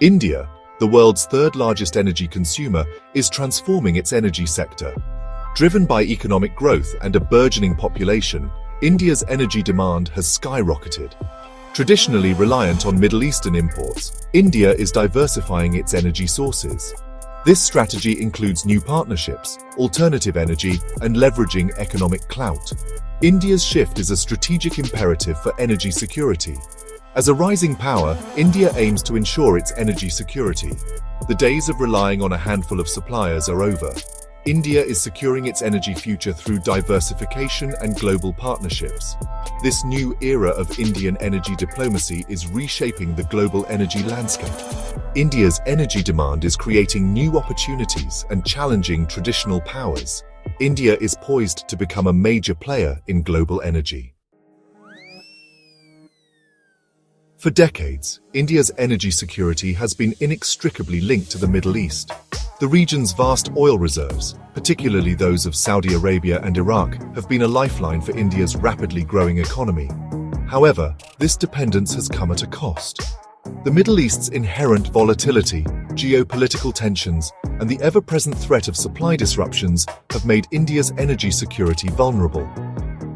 India, the world's third-largest energy consumer, is transforming its energy sector. Driven by economic growth and a burgeoning population, India's energy demand has skyrocketed. Traditionally reliant on Middle Eastern imports, India is diversifying its energy sources. This strategy includes new partnerships, alternative energy, and leveraging economic clout. India's shift is a strategic imperative for energy security. As a rising power, India aims to ensure its energy security. The days of relying on a handful of suppliers are over. India is securing its energy future through diversification and global partnerships. This new era of Indian energy diplomacy is reshaping the global energy landscape. India's energy demand is creating new opportunities and challenging traditional powers. India is poised to become a major player in global energy. For decades, India's energy security has been inextricably linked to the Middle East. The region's vast oil reserves, particularly those of Saudi Arabia and Iraq, have been a lifeline for India's rapidly growing economy. However, this dependence has come at a cost. The Middle East's inherent volatility, geopolitical tensions, and the ever-present threat of supply disruptions have made India's energy security vulnerable.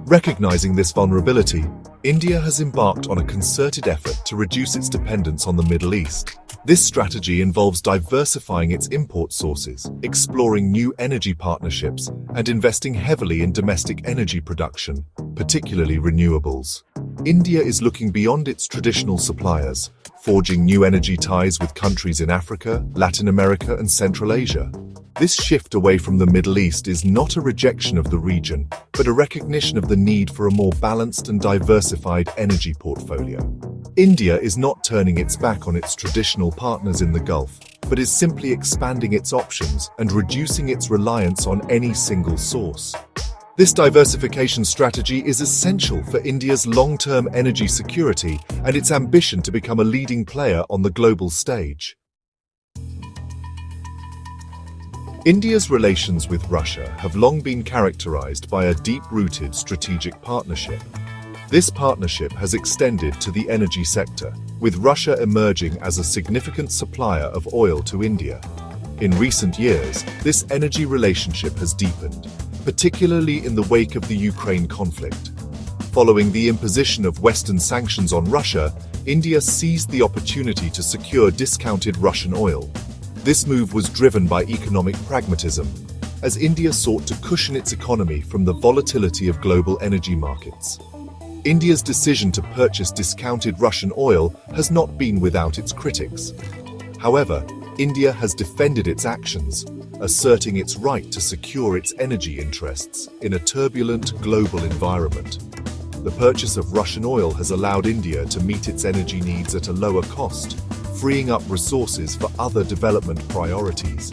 Recognizing this vulnerability, India has embarked on a concerted effort to reduce its dependence on the Middle East. This strategy involves diversifying its import sources, exploring new energy partnerships, and investing heavily in domestic energy production, particularly renewables. India is looking beyond its traditional suppliers, forging new energy ties with countries in Africa, Latin America, and Central Asia. This shift away from the Middle East is not a rejection of the region, but a recognition of the need for a more balanced and diversified energy portfolio. India is not turning its back on its traditional partners in the Gulf, but is simply expanding its options and reducing its reliance on any single source. This diversification strategy is essential for India's long-term energy security and its ambition to become a leading player on the global stage. India's relations with Russia have long been characterized by a deep-rooted strategic partnership. This partnership has extended to the energy sector, with Russia emerging as a significant supplier of oil to India. In recent years, this energy relationship has deepened, particularly in the wake of the Ukraine conflict. Following the imposition of Western sanctions on Russia, India seized the opportunity to secure discounted Russian oil. This move was driven by economic pragmatism, as India sought to cushion its economy from the volatility of global energy markets. India's decision to purchase discounted Russian oil has not been without its critics. However, India has defended its actions, asserting its right to secure its energy interests in a turbulent global environment. The purchase of Russian oil has allowed India to meet its energy needs at a lower cost, freeing up resources for other development priorities.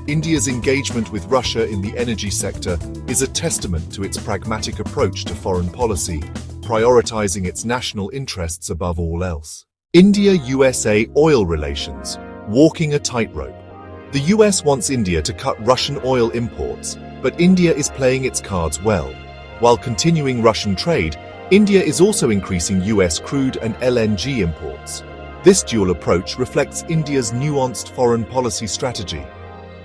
India's engagement with Russia in the energy sector is a testament to its pragmatic approach to foreign policy, prioritizing its national interests above all else. India-USA oil relations, walking a tightrope. The US wants India to cut Russian oil imports, but India is playing its cards well. While continuing Russian trade, India is also increasing US crude and LNG imports. This dual approach reflects India's nuanced foreign policy strategy.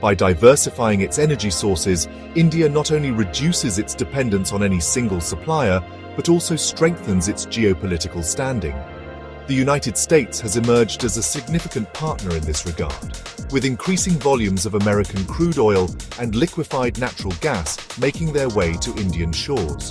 By diversifying its energy sources, India not only reduces its dependence on any single supplier, but also strengthens its geopolitical standing. The United States has emerged as a significant partner in this regard, with increasing volumes of American crude oil and liquefied natural gas making their way to Indian shores.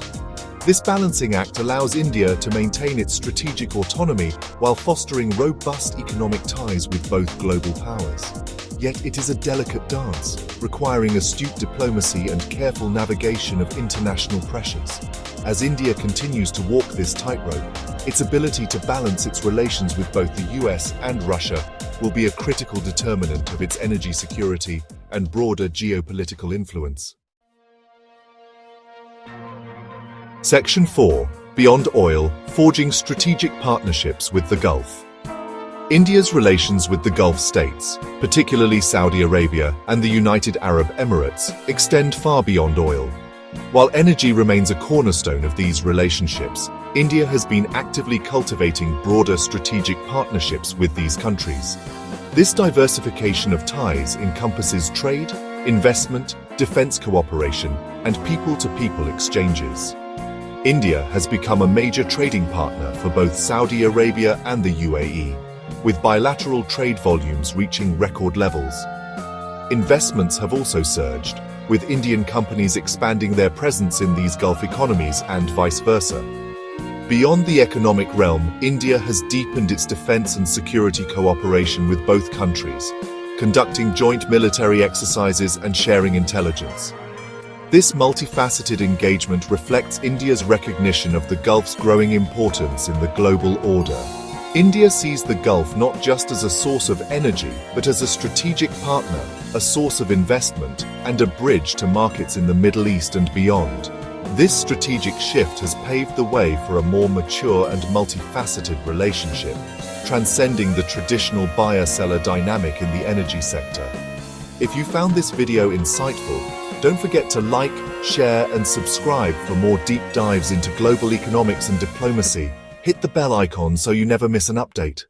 This balancing act allows India to maintain its strategic autonomy while fostering robust economic ties with both global powers. Yet it is a delicate dance, requiring astute diplomacy and careful navigation of international pressures. As India continues to walk this tightrope, its ability to balance its relations with both the US and Russia will be a critical determinant of its energy security and broader geopolitical influence. Section 4. Beyond Oil, Forging Strategic Partnerships with the Gulf. India's relations with the Gulf states, particularly Saudi Arabia and the United Arab Emirates, extend far beyond oil. While energy remains a cornerstone of these relationships, India has been actively cultivating broader strategic partnerships with these countries. This diversification of ties encompasses trade, investment, defense cooperation, and people-to-people exchanges. India has become a major trading partner for both Saudi Arabia and the UAE, with bilateral trade volumes reaching record levels. Investments have also surged, with Indian companies expanding their presence in these Gulf economies and vice versa. Beyond the economic realm, India has deepened its defense and security cooperation with both countries, conducting joint military exercises and sharing intelligence. This multifaceted engagement reflects India's recognition of the Gulf's growing importance in the global order. India sees the Gulf not just as a source of energy, but as a strategic partner, a source of investment, and a bridge to markets in the Middle East and beyond. This strategic shift has paved the way for a more mature and multifaceted relationship, transcending the traditional buyer-seller dynamic in the energy sector. If you found this video insightful, don't forget to like, share, and subscribe for more deep dives into global economics and diplomacy. Hit the bell icon so you never miss an update.